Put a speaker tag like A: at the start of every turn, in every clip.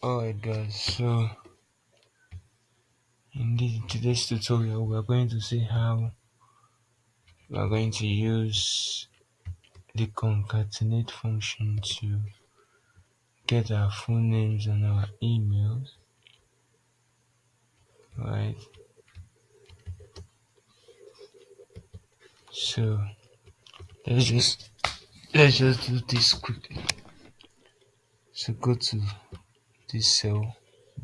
A: Alright guys, so in today's tutorial we are going to see how we are going to use the concatenate function to get our full names and our emails. Right, so let's just do this quickly. So go to this cell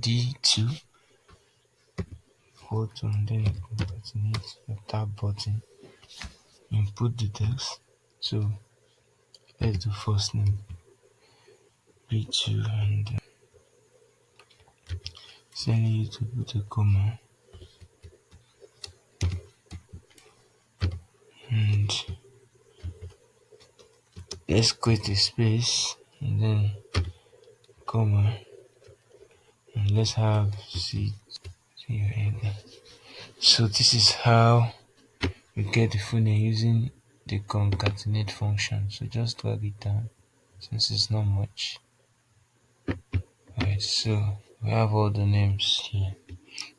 A: D2, hold on, then you concatenate your tab button, input details. So let's do first name B2 and sending you to put a comma, and let's create a space and then comma, and let's have see your header. So this is how we get the full name using the concatenate function. So just drag it down since it's not much. Alright, so we have all the names here.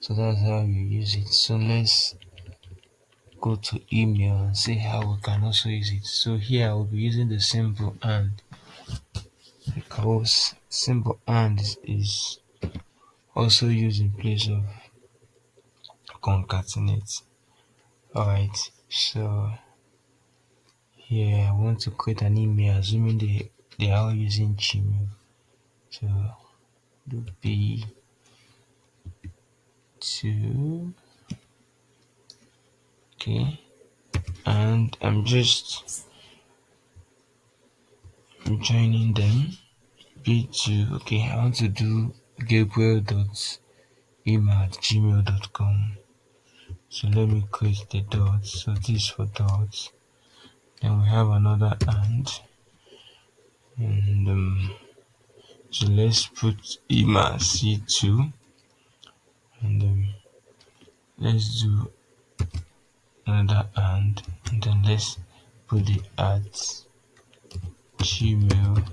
A: So that's how we use it. So let's go to email and see how we can also use it. So here I will be using the symbol and, because symbol and is also used in place of concatenate. Alright, so here I want to create an email, assuming they are all using Gmail. So do B2, okay, and I'm just joining them. B2, okay, I want to do gabriel.email@gmail.com. So let me create the dots. So this for dots. Then we have another and so let's put email C2, and let's do another and then let's put it at gmail.com.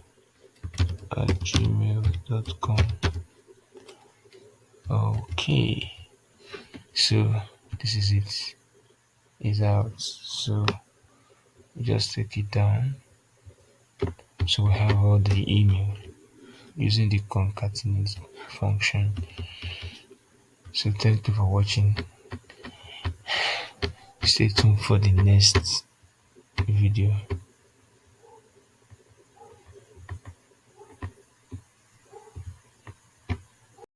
A: Okay, so this is it. It's out. So just take it down. So we have all the email using the concatenate function. So thank you for watching. Stay tuned for the next video.